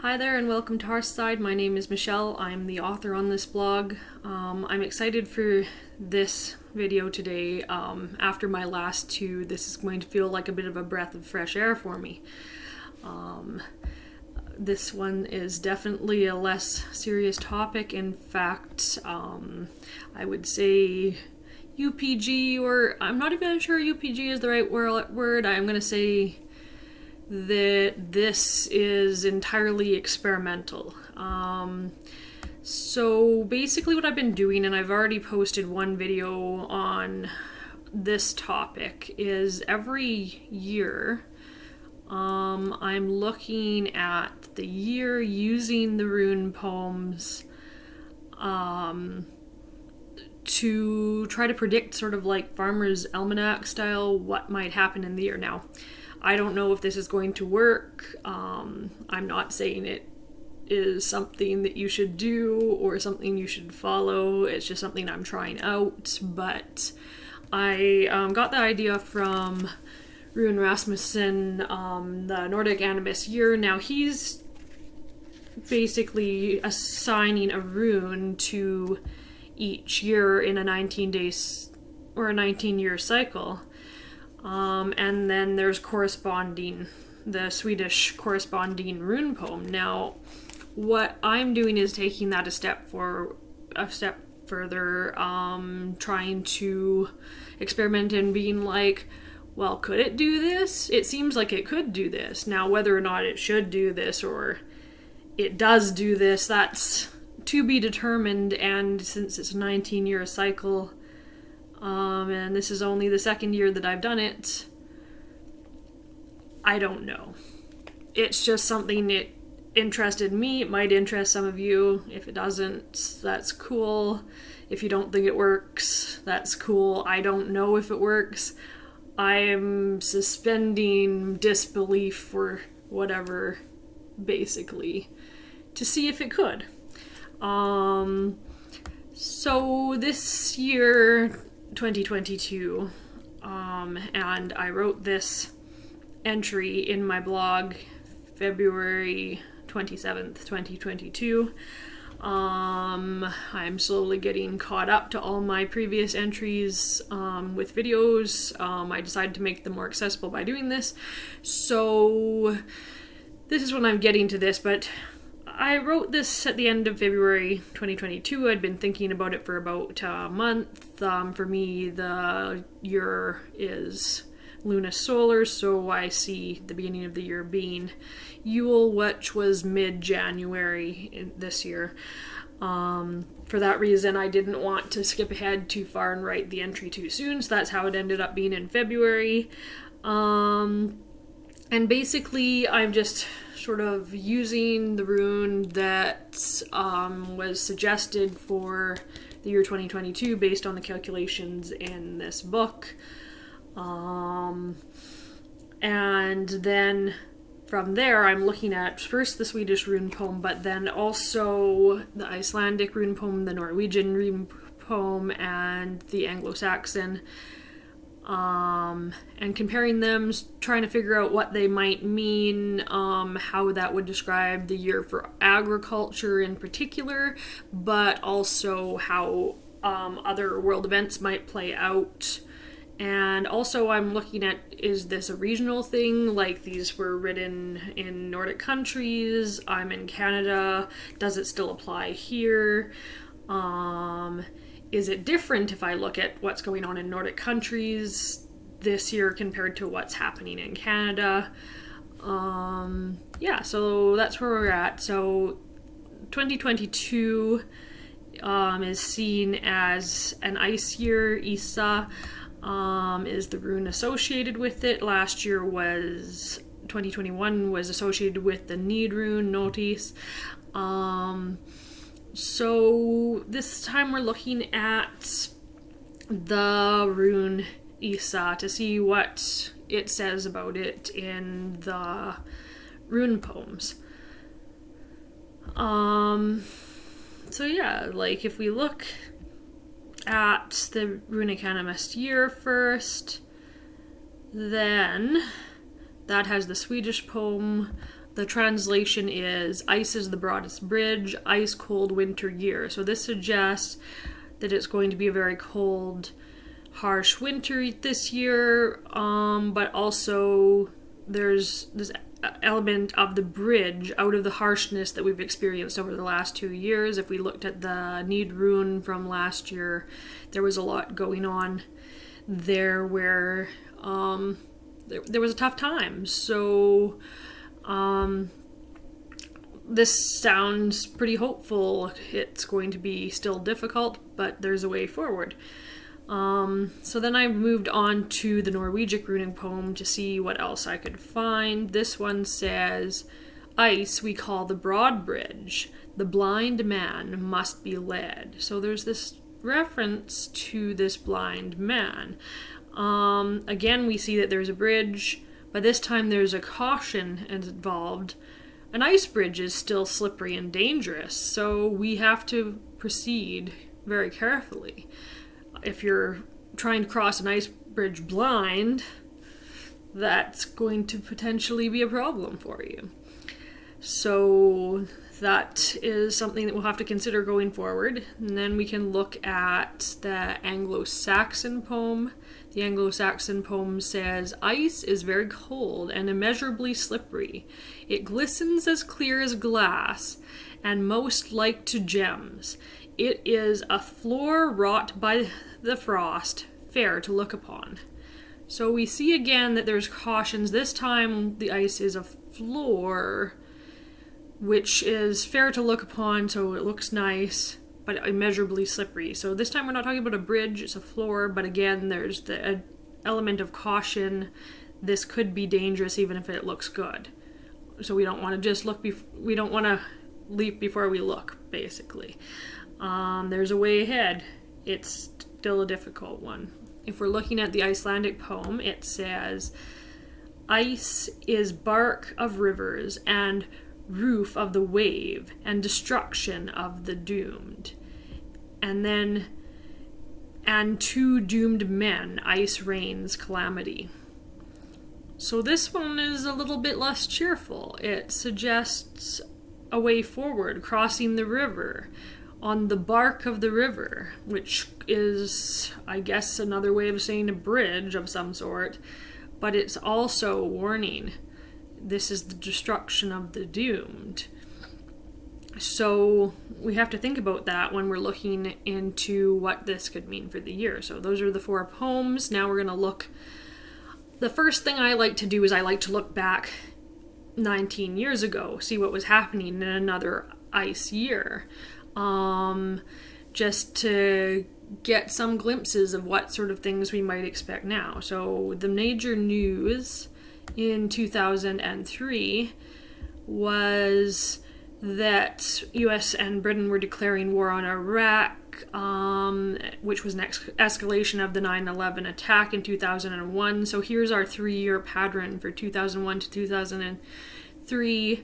Hi there and welcome to Hearthside. My name is Michelle. I'm the author on this blog. I'm excited for this video today. After my last two, this is going to feel like a bit of a breath of fresh air for me. This one is definitely a less serious topic. In fact, I would say UPG, or I'm not even sure UPG is the right word. I'm going to say that this is entirely experimental. So basically what I've been doing, and I've already posted one video on this topic, is every year I'm looking at the year using the rune poems to try to predict, sort of like Farmer's Almanac style, what might happen in the year. Now, I don't know if this is going to work. I'm not saying it is something that you should do or something you should follow. It's just something I'm trying out. But I got the idea from Rune Rasmussen, the Nordic Animist year. Now he's basically assigning a rune to each year in a 19 days or a 19-year cycle. And then there's the Swedish corresponding rune poem. Now, what I'm doing is taking that a step further, trying to experiment and being like, well, could it do this? It seems like it could do this. Now, whether or not it should do this or it does do this, that's to be determined. And since it's a 19-year cycle, and this is only the second year that I've done it, I don't know. It's just something that interested me. It might interest some of you. If it doesn't, that's cool. If you don't think it works, that's cool. I don't know if it works. I'm suspending disbelief for whatever, basically, to see if it could. So this year, 2022, and I wrote this entry in my blog February 27th, 2022. I'm slowly getting caught up to all my previous entries with videos. I decided to make them more accessible by doing this. So this is when I'm getting to this, but I wrote this at the end of February 2022. I'd been thinking about it for about a month. For me, the year is lunisolar, so I see the beginning of the year being Yule, which was mid-January this year. For that reason, I didn't want to skip ahead too far and write the entry too soon, so that's how it ended up being in February. And basically, I'm just sort of using the rune that was suggested for the year 2022 based on the calculations in this book. And then from there, I'm looking at first the Swedish rune poem, but then also the Icelandic rune poem, the Norwegian rune poem, and the Anglo-Saxon. And comparing them, trying to figure out what they might mean, how that would describe the year for agriculture in particular, but also how other world events might play out. And also I'm looking at, is this a regional thing? Like, these were written in Nordic countries, I'm in Canada, does it still apply here? Is it different if I look at what's going on in Nordic countries this year compared to what's happening in Canada? Yeah, so that's where we're at. So 2022 is seen as an ice year. Isa is the rune associated with it. Last year 2021 was associated with the need rune, Notis. So this time we're looking at the rune Isa to see what it says about it in the rune poems. So yeah, like if we look at the Runic Animist year first, then that has the Swedish poem, the translation is ice is the broadest bridge, ice cold winter year. So this suggests that it's going to be a very cold, harsh winter this year, but also there's this element of the bridge out of the harshness that we've experienced over the last 2 years. If we looked at the Need Rune from last year, there was a lot going on there where there was a tough time. So this sounds pretty hopeful. It's going to be still difficult, but there's a way forward. So then I moved on to the Norwegic runic poem to see what else I could find. This one says, ice we call the broad bridge, the blind man must be led. So there's this reference to this blind man. Again, we see that there's a bridge, but this time there's a caution involved. An ice bridge is still slippery and dangerous, so we have to proceed very carefully. If you're trying to cross an ice bridge blind, that's going to potentially be a problem for you. So that is something that we'll have to consider going forward. And then we can look at the Anglo-Saxon poem. The Anglo-Saxon poem says, ice is very cold and immeasurably slippery. It glistens as clear as glass and most like to gems. It is a floor wrought by the frost, fair to look upon. So we see again that there's cautions. This time the ice is a floor, which is fair to look upon, so it looks nice, but immeasurably slippery. So this time we're not talking about a bridge, it's a floor, but again there's the element of caution. This could be dangerous even if it looks good. So we don't want to just look, we don't want to leap before we look, basically. There's a way ahead. It's still a difficult one. If we're looking at the Icelandic poem, it says, ice is bark of rivers and roof of the wave and destruction of the doomed. And then, and to doomed men ice rains calamity. So this one is a little bit less cheerful. It suggests a way forward, crossing the river on the bark of the river, which is, I guess, another way of saying a bridge of some sort, but it's also warning. This is the destruction of the doomed. So we have to think about that when we're looking into what this could mean for the year. So those are the 4 poems. Now we're going to look. The first thing I like to do is I like to look back 19 years ago, see what was happening in another ice year. Just to get some glimpses of what sort of things we might expect now. So the major news in 2003 was that US and Britain were declaring war on Iraq, which was an escalation of the 9/11 attack in 2001. So here's our 3-year pattern for 2001 to 2003,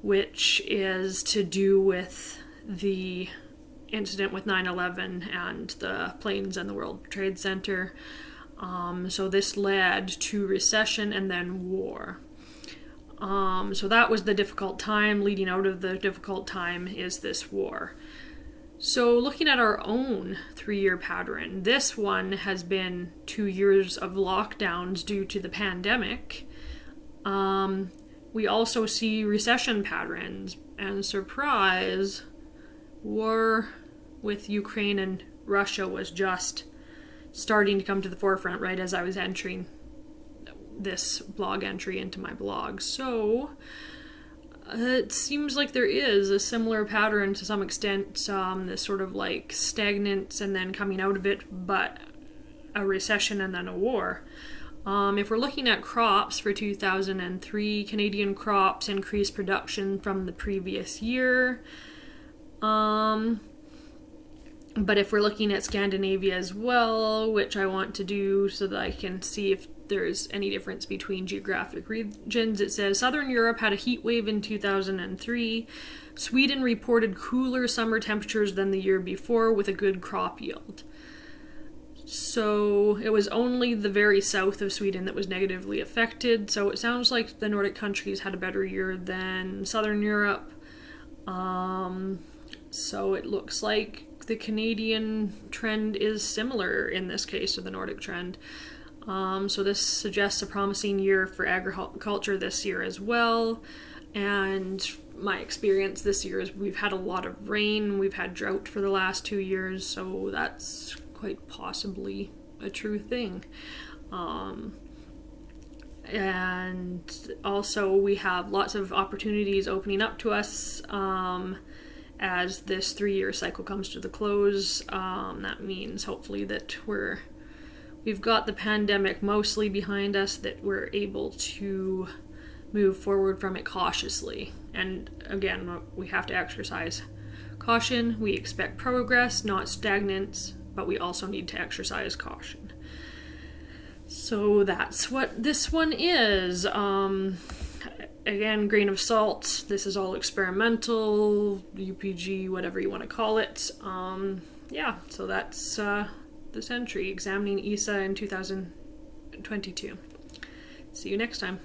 which is to do with the incident with 9/11 and the planes and the World Trade Center. So this led to recession and then war. So that was the difficult time. Leading out of the difficult time is this war. So looking at our own 3-year pattern, this one has been 2 years of lockdowns due to the pandemic. We also see recession patterns, and surprise, war with Ukraine and Russia was just starting to come to the forefront right as I was entering this blog entry into my blog. So it seems like there is a similar pattern to some extent, this sort of like stagnance and then coming out of it, but a recession and then a war. If we're looking at crops for 2003, Canadian crops increased production from the previous year. But if we're looking at Scandinavia as well, which I want to do so that I can see if there's any difference between geographic regions, it says Southern Europe had a heat wave in 2003. Sweden reported cooler summer temperatures than the year before with a good crop yield. So it was only the very south of Sweden that was negatively affected. So it sounds like the Nordic countries had a better year than Southern Europe. So it looks like the Canadian trend is similar in this case to the Nordic trend. So this suggests a promising year for agriculture this year as well. And my experience this year is we've had a lot of rain, we've had drought for the last 2 years, so that's quite possibly a true thing. And also we have lots of opportunities opening up to us as this 3-year cycle comes to the close. That means hopefully that we've got the pandemic mostly behind us, that we're able to move forward from it cautiously. And again, we have to exercise caution. We expect progress, not stagnance, but we also need to exercise caution. So that's what this one is. Again, grain of salt. This is all experimental, UPG, whatever you want to call it. Yeah, so that's this entry, examining ESA in 2022. See you next time.